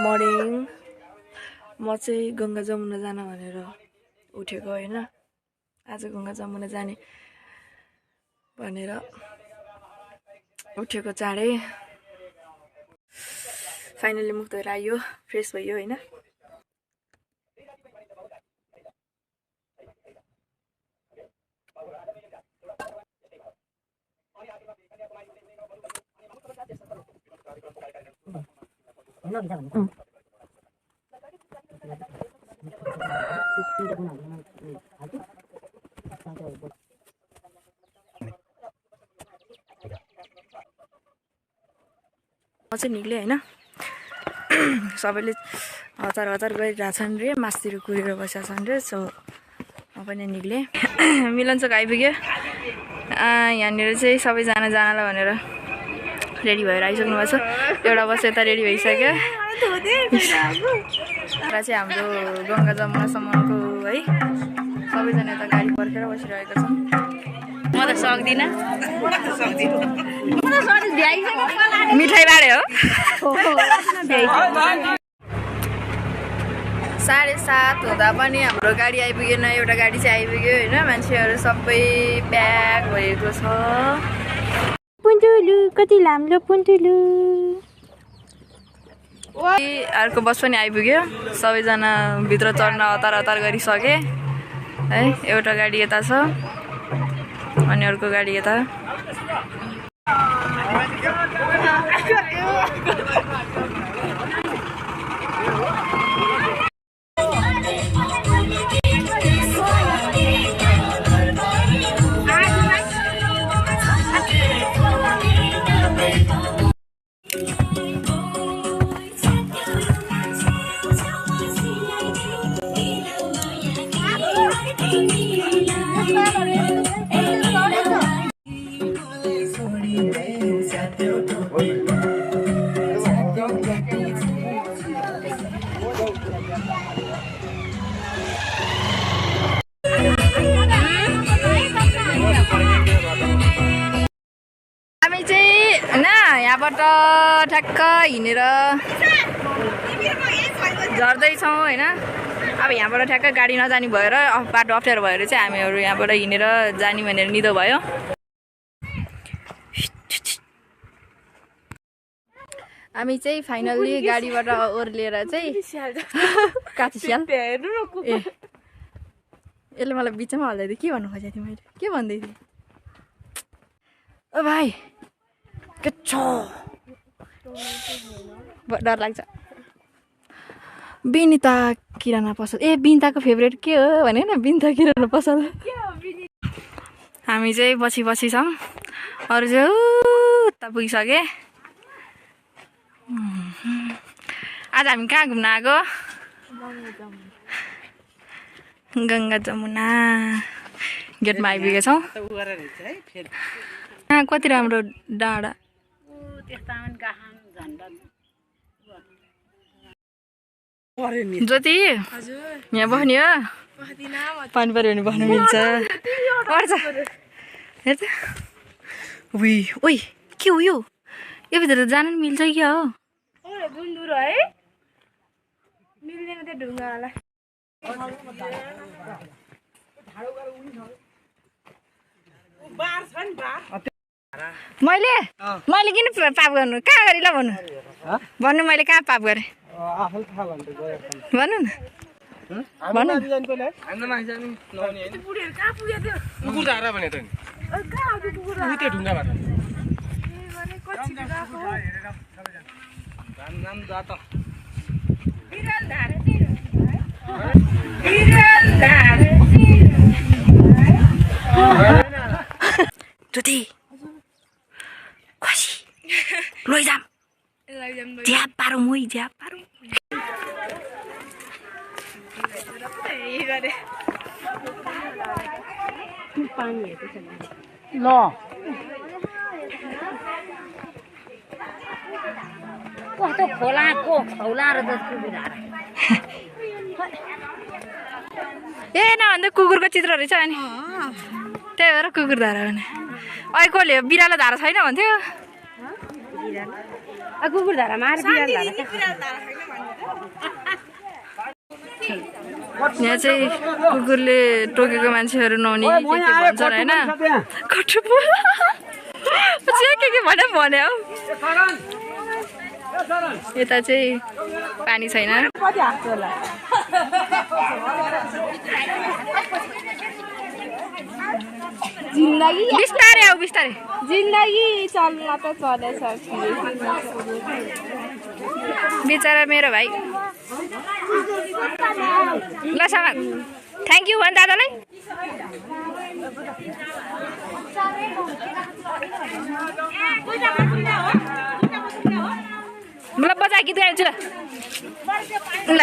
Morning. म चाहिँ गङ्गा जमुना जान भनेर उठेको होइन। आज गङ्गा जमुना जाने भनेर उठेको चाँडै। फाइनली मुख धोएर आयो, फ्रेस भयो होइन। म चाहिँ निक्लेँ होइन। सबैले हतार हतार गरिरहेछन् रे, मासतिर कुरेर बसेका छन् रे। सो म पनि निक्लेँ। मिलन चोक आइपुग्यो। यहाँनिर चाहिँ सबैजना जानला भनेर रेडी भएर आइसक्नु भएको छ। एउटा बस यता रेडी भइसक्यो। र चाहिँ हाम्रो गङ्गा जमुनासम्मको है सबैजना यता गाडी पर्खेर बसिरहेका छन्। म त सक्दिनँ। मिठाई बाँड्यो हो। 7:30 हुँदा पनि हाम्रो गाडी आइपुगेन। एउटा गाडी चाहिँ आइपुग्यो होइन। मान्छेहरू सबै प्याक भएको छ। पुन्तुलु कति लाम्रो पुन्तुलु। अर्को बस पनि आइपुग्यो। सबैजना भित्र चढ्न हतार हतार गरिसके है। एउटा गाडी यता छ अनि अर्को गाडी यता। हामी चाहिँ होइन यहाँबाट ठ्याक्क हिँडेर झर्दैछौँ होइन। अब यहाँबाट ठ्याक्क गाडी नजाने भएर बाटो अप्ठ्यारो भएर चाहिँ हामीहरू यहाँबाट हिँडेर जाने भनेर निदो भयो। हामी चाहिँ फाइनल्ली गाडीबाट ओर्लिएर चाहिँ काँची स्याल ए यसले मलाई बिचमा हाल्दै थियो। के भन्नु खोजेको थिएँ मैले? के भन्दै थिएँ? ओ भाइ के छ? डर लाग्छ। बिनिता किराना पसल। ए बिनिताको फेभरेट के हो भने न, बिनिता किराना पसल। हामी चाहिँ पछि पछि छौँ। अरू चाहिँ उता पुगिसके। आज हामी कहाँ घुम्न आएको? गङ्गा जमुना गेटमा आइपुगेका छौँ। कति राम्रो डाँडा। ज्योति यहाँ बस्ने हो? पानी पऱ्यो भने बस्नु मिल्छ। हेर्छ उही ओइ के हो यो? यो भित्र जान नि मिल्छ क्या हो? मैले किन पाप गर्नु? कहाँ गरेँ ल भन्नु? भन्नु मैले कहाँ पाप गरेँ? भन्नु न। ज्योति खुसी लैजाम ज्याप पारौँ है ज्याप पारौँ। ल कस्तो खोलाको खौला र ए नभन्दा कुकुरको चित्र रहेछ अनि त्यही भएर कुकुर धारा भने। अहिले कसले बिरालो धारा छैन भन्थ्यो। कुकुर धारा मार बिरालो धारा यहाँ चाहिँ कुकुरले टोकेको मान्छेहरू नहुने के भन्छ होइन के भन्यो हौ यता चाहिँ पानी छैन जिन्दगी बिस्तारै आऊ बिस्तारै जिन्दगी चल्न त चलेछ बिचरा मेरो भाइ ल सामान थ्याङ्क यू भन् दादालाई ल बजा गीत गाउँछु ल ल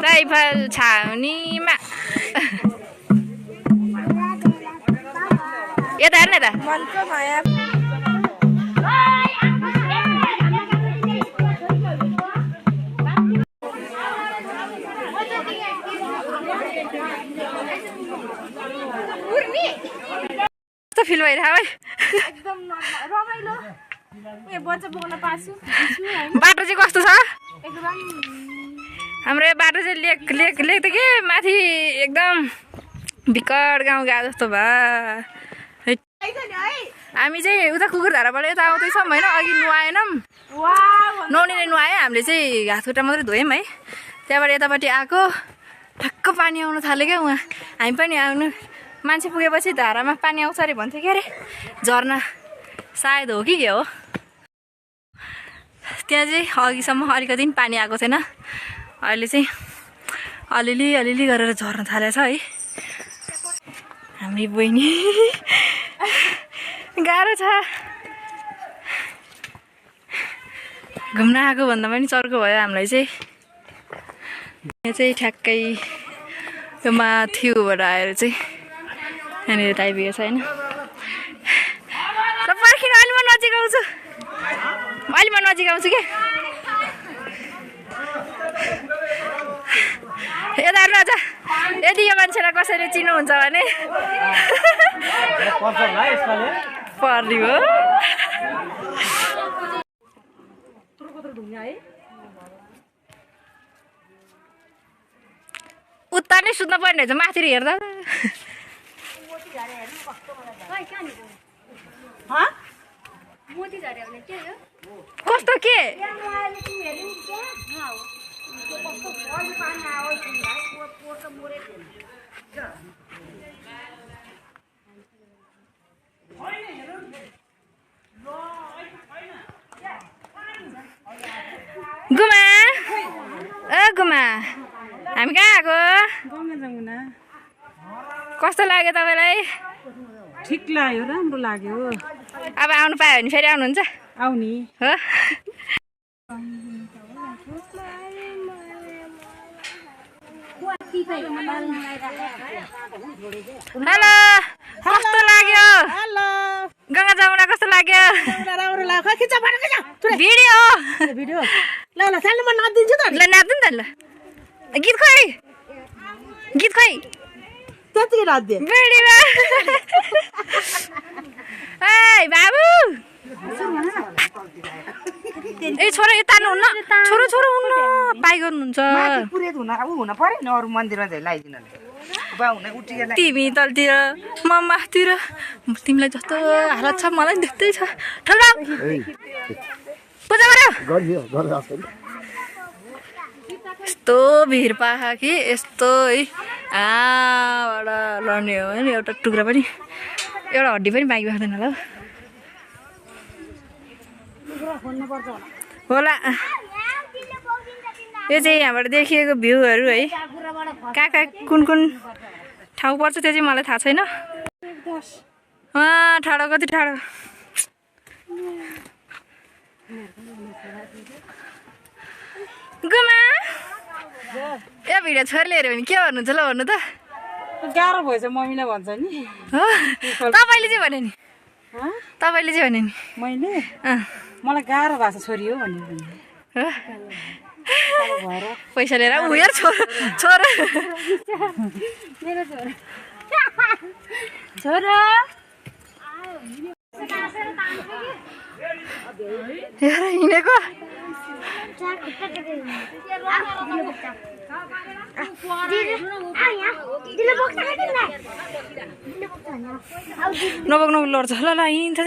राइफल छाउनीमा यता हेर्न त मनको माया कस्तो फिल भइरहेको है एकदम रमाइलो ए बच्चा बोक्न पाछु बाटो चाहिँ कस्तो छ एकदम हाम्रो यो बाटो चाहिँ लेक त के माथि एकदम विकट गाउँ गए जस्तो भयो हामी चाहिँ उता कुकुरधाराबाट यता आउँदैछौँ होइन अघि नुहाएनौँ नुहाउनेले नुहायो हामीले चाहिँ हात खुट्टा मात्रै धोयौँ है त्यहाँबाट यतापट्टि आएको ठक्क पानी आउनु थाल्यो क्या उहाँ हामी पनि आउनु मान्छे पुगेपछि धारामा पानी आउँछ अरे भन्थ्यो के अरे झर्ना सायद हो कि के हो त्यहाँ चाहिँ अघिसम्म अलिकति पनि पानी आएको थिएन अहिले चाहिँ अलिअलि गरेर झर्न थालेछ है हामी बहिनी गाह्रो छ घुम्न आएको भन्दा पनि चर्को भयो हामीलाई चाहिँ यहाँ चाहिँ ठ्याक्कै यो माथिबाट आएर चाहिँ यहाँनिर टाइपिएको छ होइन पर्खिनु अहिले म नजिक आउँछु क्या यता हेर्नु अझ यदि यो मान्छेलाई कसैले चिन्नुहुन्छ भने पर्ने हो उता नै सुत्न पर्ने रहेछ माथि हेर्दा कस्तो के गुमा गुमा हामी कहाँ आएको कस्तो लाग्यो तपाईँलाई ठिक लाग्यो राम्रो लाग्यो अब आउनु पायो भने फेरि आउनुहुन्छ आउने हो हेलो कस्तो लाग्यो गङ्गा जमुना कस्तो लाग्यो भिडियो ल सानो म नाचिदिन्छु त ल नाच्नु नि त ल गीत खोइ त्यतिकै नाच्दे भिडियो ए बाबु ए छोरा यो तान्नुहुन्न छोरो हुन्न पाइ गर्नुहुन्छ तिमी तलतिर म माथितिर तिमीलाई जस्तो हालत छ मलाई देख्दै छ ठुलो पूजा गर्यो यस्तो भिड पाखा कि यस्तो है आबाट लड्ने हो भने एउटा टुक्रा पनि एउटा हड्डी पनि बाँकी राख्दैन होला होला यो चाहिँ यहाँबाट देखिएको भ्यूहरू है कहाँ कुन ठाउँ पर्छ त्यो चाहिँ मलाई थाहा छैन टाढो कति टाढो गुमा यो भिडियो छोरीले हेऱ्यो भने के भन्नुहुन्छ ल भन्नु त गाह्रो भएछ मम्मीले भन्छ नि तपाईँले चाहिँ भने नि मैले मलाई गाह्रो भएको छोरी हो भन्ने पैसा लिएर उयो छोरो छोरा हिँडेको नबोक्नु लड्छ ल ल हिँड्छ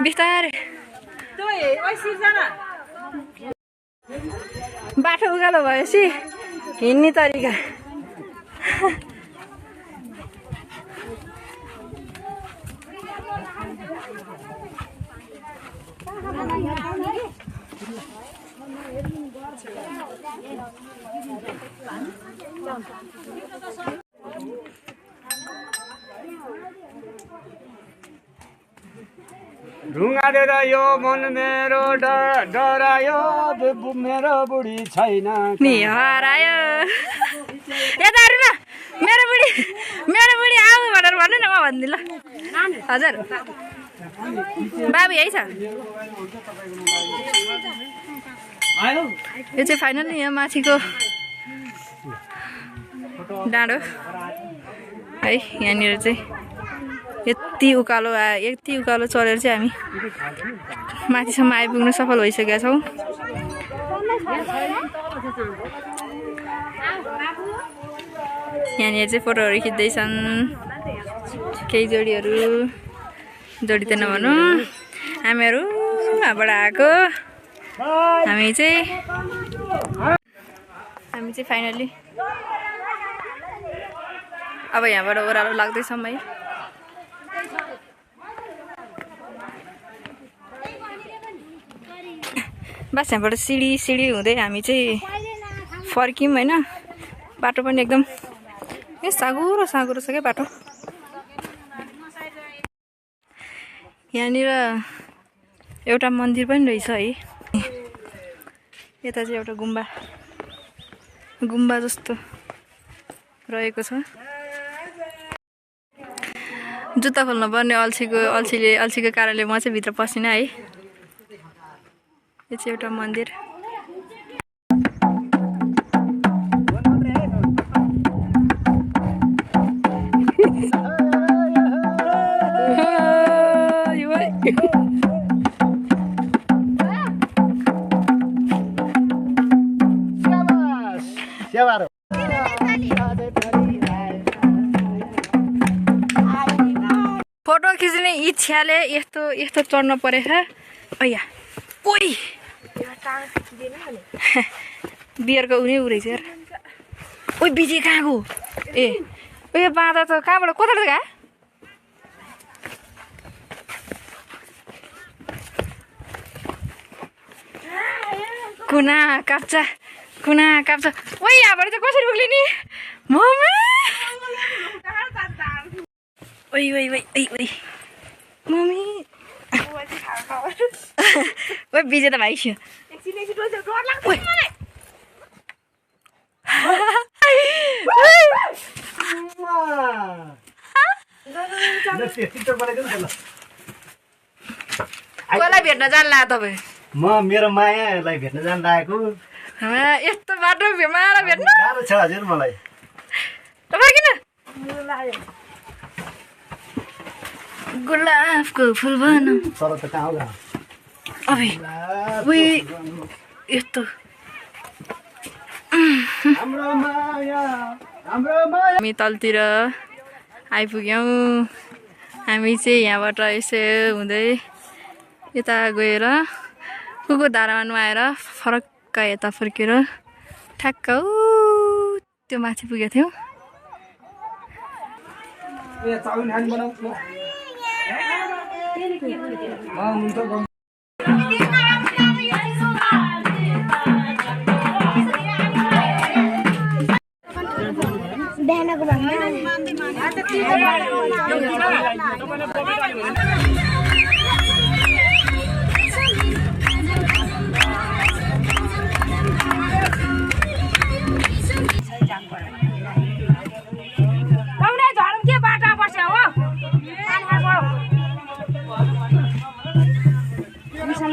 बिस्तारै बाटो उकालो भएपछि हिँड्ने तरिका ढुङ्गा दिएर यो मन मेरो डरायो मेरो बुढी छैन नि हरायो यता हेर्नु न मेरो बुढी आऊ भनेर भन्नु न म भन्दिनु ल हजुर बाबु यही छ यो चाहिँ फाइनल यहाँ माथिको डाँडो है यहाँनिर चाहिँ यति उकालो चढेर चाहिँ हामी माथिसम्म आइपुग्न सफल भइसकेका छौँ यहाँनिर चाहिँ फोटोहरू खिच्दैछन् केही जोडी त नभनौँ हामीहरू यहाँबाट आएको हामी चाहिँ फाइनली अब यहाँबाट ओह्रालो लाग्दैछौँ है बस यहाँबाट सिडी हुँदै हामी चाहिँ फर्क्यौँ होइन बाटो पनि एकदम साँगुरो छ क्या बाटो यहाँनिर एउटा मन्दिर पनि रहेछ है यता चाहिँ एउटा गुम्बा जस्तो रहेको छ जुत्ता खोल्नु पर्ने अल्छीको कारणले म चाहिँ भित्र पसिनँ है यो चाहिँ एउटा मन्दिर फोटो खिच्ने इच्छाले यस्तो चढ्न परेछ अया ओइ बियरको उनी रहेछ यार ओइ बिजे कहाँ गयो ए उयो बाँधा त कहाँबाट कता गयो कुना काप्चा ओइ यहाँबाट चाहिँ कसरी उक्लिने मम्मी ओइ मम्मी ओइ बिजे त भाइस्यो कसलाई भेट्न जान्ला तपाईँ म मेरो मायालाई भेट्न जान लागेको यस्तो बाटो मायालाई भेट्नु गाह्रो छ हजुर मलाई किन गुलाबको फुल भन तर त कहाँ हो यस्तो हामी तलतिर आइपुग्यौँ हामी चाहिँ यहाँबाट यसो हुँदै यता गएर कुकुर धारामा नुहाएर फरक्क यता फर्केर ठ्याक्क त्यो माथि पुगेको थियौँ बिहानको भन्दा के बाटो बस्यो हो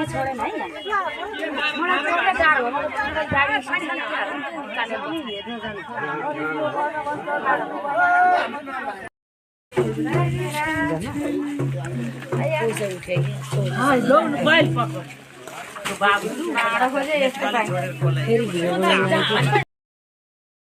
छोडेन है यहाँ मलाई चढ्दै गाह्रो हो मलाई गाडी हेर्नु जानु